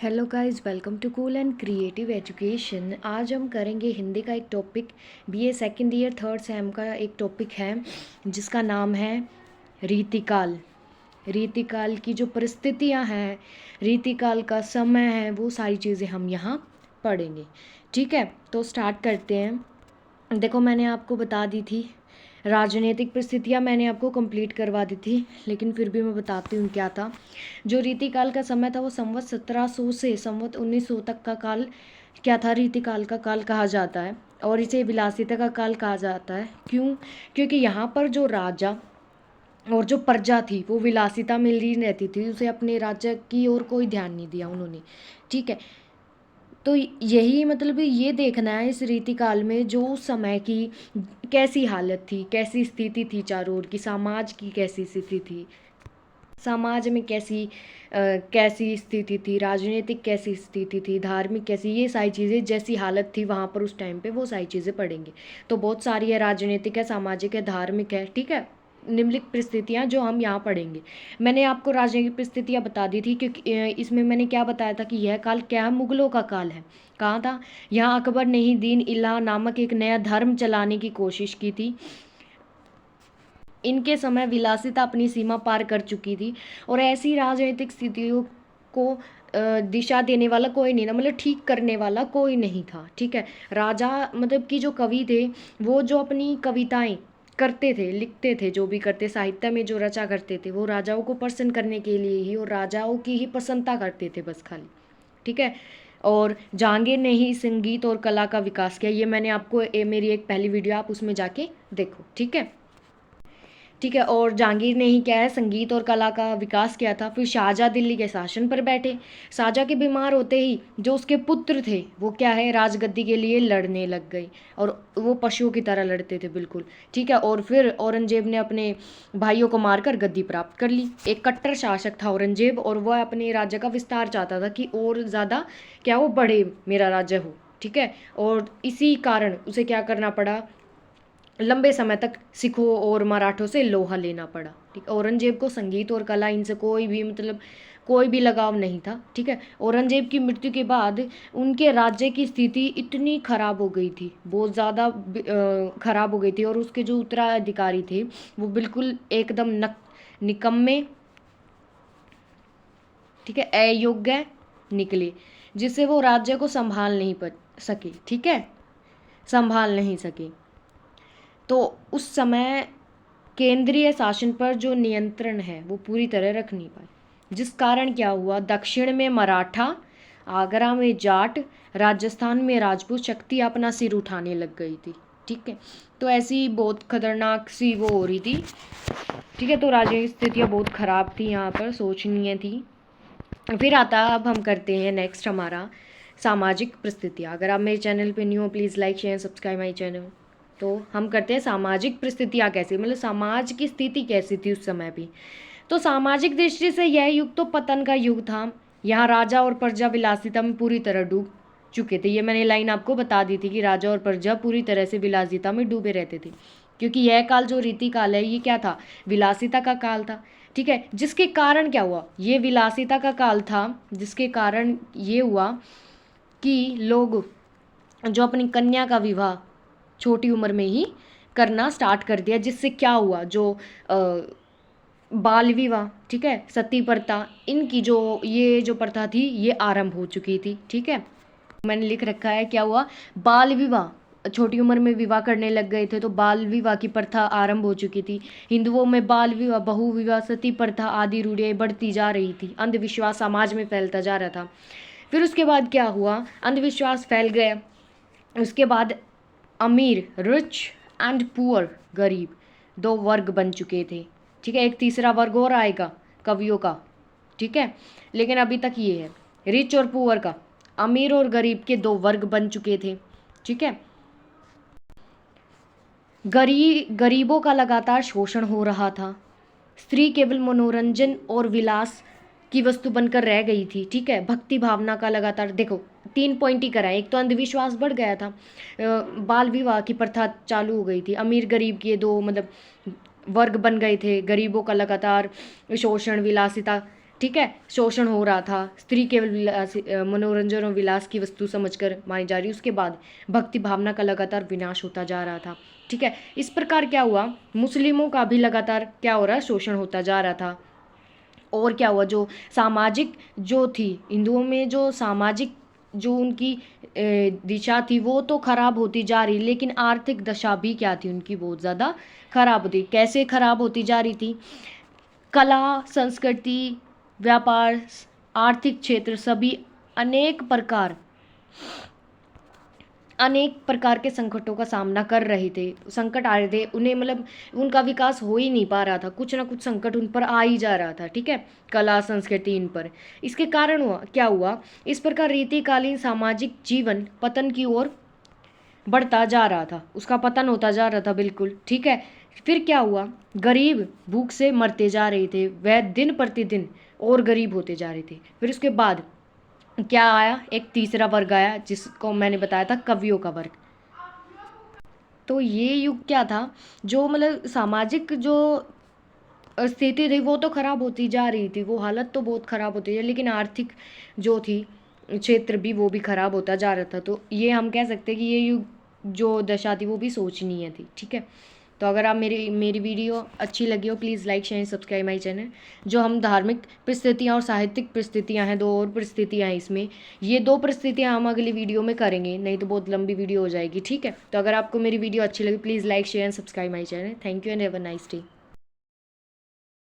Hello guys, welcome to cool and creative education. आज हम करेंगे हिंदी का एक topic. BA second year third sem का एक टॉपिक है जिसका नाम है रीतिकाल। रीतिकाल की जो परिस्थितियां हैं, रीतिकाल का समय है, वो सारी चीज़ें हम यहाँ पढ़ेंगे। ठीक है, तो स्टार्ट करते हैं। देखो, मैंने आपको बता दी थी राजनीतिक परिस्थितियां, मैंने आपको कंप्लीट करवा दी थी, लेकिन फिर भी मैं बताती हूँ क्या था। जो रीतिकाल का समय था वो संवत 1700 से संवत 1900 तक का काल क्या था, रीतिकाल का काल कहा जाता है। और इसे विलासिता का काल कहा जाता है। क्यों? क्योंकि यहाँ पर जो राजा और जो प्रजा थी वो विलासिता में लीन रहती थी, उसे अपने राज्य की ओर कोई ध्यान नहीं दिया उन्होंने। ठीक है, तो यही मतलब ये देखना है इस रीतिकाल में जो उस समय की कैसी हालत थी, कैसी स्थिति थी, चारों ओर की समाज की कैसी स्थिति थी, समाज में कैसी स्थिति थी, राजनीतिक कैसी स्थिति थी, धार्मिक कैसी, ये सारी चीज़ें जैसी हालत थी वहाँ पर उस टाइम पे, वो सारी चीज़ें पढ़ेंगे। तो बहुत सारी है, राजनीतिक है, सामाजिक है, धार्मिक है। ठीक है, निम्नलिखित परिस्थितियाँ जो हम यहाँ पढ़ेंगे। मैंने आपको राजनीतिक परिस्थितियाँ बता दी थी क्योंकि इसमें मैंने क्या बताया था कि यह काल क्या है, मुगलों का काल है। कहाँ था? यहाँ अकबर ने ही दीन इलाह नामक एक नया धर्म चलाने की कोशिश की थी। इनके समय विलासिता अपनी सीमा पार कर चुकी थी और ऐसी राजनीतिक स्थितियों को दिशा देने वाला कोई नहीं था, मतलब ठीक करने वाला कोई नहीं था। ठीक है, राजा मतलब कि जो कवि थे वो जो अपनी कविताएं करते थे, लिखते थे, जो भी करते, साहित्य में जो रचा करते थे, वो राजाओं को प्रसन्न करने के लिए ही और राजाओं की ही प्रसन्नता करते थे बस खाली। ठीक है, और जहांगीर ने ही संगीत और कला का विकास किया। ये मैंने आपको मेरी एक पहली वीडियो, आप उसमें जाके देखो। ठीक है, ठीक है, और जहांगीर ने ही क्या है, संगीत और कला का विकास किया था। फिर शाहजहाँ दिल्ली के शासन पर बैठे। शाहजहाँ के बीमार होते ही जो उसके पुत्र थे वो क्या है, राजगद्दी के लिए लड़ने लग गए और वो पशुओं की तरह लड़ते थे बिल्कुल। ठीक है, और फिर औरंगजेब ने अपने भाइयों को मारकर गद्दी प्राप्त कर ली। एक कट्टर शासक था औरंगजेब और वह अपने राज्य का विस्तार चाहता था कि और ज़्यादा क्या वो बढ़े, मेरा राज्य हो। ठीक है, और इसी कारण उसे क्या करना पड़ा, लंबे समय तक सिखों और मराठों से लोहा लेना पड़ा। ठीक, औरंगजेब को संगीत और कला इनसे कोई भी मतलब कोई भी लगाव नहीं था। ठीक है, औरंगजेब की मृत्यु के बाद उनके राज्य की स्थिति इतनी खराब हो गई थी, बहुत ज़्यादा खराब हो गई थी, और उसके जो उत्तराधिकारी थे वो बिल्कुल एकदम निकम्मे, ठीक है, अयोग्य निकले, जिससे वो राज्य को संभाल नहीं सके। ठीक है, संभाल नहीं सके। तो उस समय केंद्रीय शासन पर जो नियंत्रण है वो पूरी तरह रख नहीं पाए, जिस कारण क्या हुआ, दक्षिण में मराठा, आगरा में जाट, राजस्थान में राजपूत शक्ति अपना सिर उठाने लग गई थी। ठीक है, तो ऐसी बहुत खतरनाक सी वो हो रही थी। ठीक है, तो राजनीतिक स्थितियाँ बहुत ख़राब थी, यहाँ पर सोचनीय थी। फिर आता, अब हम करते हैं नेक्स्ट हमारा सामाजिक परिस्थितियाँ। अगर आप मेरे चैनल पे न्यू हो, please like share subscribe my channel. तो हम करते हैं सामाजिक परिस्थितियाँ कैसी, मतलब समाज की स्थिति कैसी थी उस समय भी। तो सामाजिक दृष्टि से यह युग तो पतन का युग था। यहाँ राजा और प्रजा विलासिता में पूरी तरह डूब चुके थे। ये मैंने लाइन आपको बता दी थी कि राजा और प्रजा पूरी तरह से विलासिता में डूबे रहते थे, क्योंकि यह काल जो रीति काल है ये क्या था, विलासिता का काल था। ठीक है, जिसके कारण क्या हुआ, ये विलासिता का काल था, जिसके कारण ये हुआ कि लोग जो अपनी कन्या का विवाह छोटी उम्र में ही करना स्टार्ट कर दिया, जिससे क्या हुआ, जो बाल विवाह, ठीक है, सती प्रथा, इनकी जो ये जो प्रथा थी ये आरंभ हो चुकी थी। ठीक है, मैंने लिख रखा है क्या हुआ, बाल विवाह, छोटी उम्र में विवाह करने लग गए थे तो बाल विवाह की प्रथा आरंभ हो चुकी थी। हिंदुओं में बाल विवाह, बहु विवाह, सती प्रथा आदि रूढ़ियाँ बढ़ती जा रही थी, अंधविश्वास समाज में फैलता जा रहा था। फिर उसके बाद क्या हुआ, अंधविश्वास फैल गया। उसके बाद अमीर, रिच एंड पुअर, गरीब, दो वर्ग बन चुके थे। ठीक है, एक तीसरा वर्ग और आएगा कवियों का। ठीक है, लेकिन अभी तक ये है रिच और पुअर का, अमीर और गरीब के दो वर्ग बन चुके थे। ठीक है, गरीबों का लगातार शोषण हो रहा था। स्त्री केवल मनोरंजन और विलास की वस्तु बनकर रह गई थी। ठीक है, भक्ति भावना का लगातार, देखो 3 पॉइंट ही कराए, एक तो अंधविश्वास बढ़ गया था, बाल विवाह की प्रथा चालू हो गई थी, अमीर गरीब के दो मतलब वर्ग बन गए थे, गरीबों का लगातार शोषण, विलासिता ठीक है, शोषण हो रहा था, स्त्री केवल मनोरंजन और विलास की वस्तु समझकर मानी जा रही। उसके बाद भक्ति भावना का लगातार विनाश होता जा रहा था। ठीक है, इस प्रकार क्या हुआ, मुस्लिमों का भी लगातार क्या हो रहा है, शोषण होता जा रहा था। और क्या हुआ, जो सामाजिक जो थी हिंदुओं में, जो सामाजिक जो उनकी दिशा थी वो तो खराब होती जा रही, लेकिन आर्थिक दशा भी क्या थी उनकी, बहुत ज़्यादा खराब होती। कैसे खराब होती जा रही थी, कला संस्कृति व्यापार आर्थिक क्षेत्र सभी अनेक प्रकार के संकटों का सामना कर रहे थे। संकट आ रहे थे उन्हें, मतलब उनका विकास हो ही नहीं पा रहा था, कुछ ना कुछ संकट उन पर आ ही जा रहा था। ठीक है, कला संस्कृति इन पर, इसके कारण क्या हुआ, इस प्रकार रीतिकालीन सामाजिक जीवन पतन की ओर बढ़ता जा रहा था, उसका पतन होता जा रहा था बिल्कुल। ठीक है, फिर क्या हुआ, गरीब भूख से मरते जा रहे थे, वह दिन प्रतिदिन और गरीब होते जा रहे थे। फिर उसके बाद क्या आया, एक तीसरा वर्ग आया जिसको मैंने बताया था कवियों का वर्ग। तो ये युग क्या था, जो मतलब सामाजिक जो स्थिति थी वो तो खराब होती जा रही थी, वो हालत तो बहुत खराब होती है, लेकिन आर्थिक जो थी क्षेत्र भी वो भी खराब होता जा रहा था। तो ये हम कह सकते हैं कि ये युग जो दशा थी वो भी शोचनीय थी। ठीक है, तो अगर आप मेरी वीडियो अच्छी लगी हो, please like share subscribe my channel. जो हम धार्मिक परिस्थितियाँ और साहित्यिक परिस्थितियाँ हैं, 2 और परिस्थितियाँ हैं इसमें, ये 2 परिस्थितियाँ हम अगली वीडियो में करेंगे, नहीं तो बहुत लंबी वीडियो हो जाएगी। ठीक है, तो अगर आपको मेरी वीडियो अच्छी लगी, please like share and subscribe my channel. Thank you and have a nice day.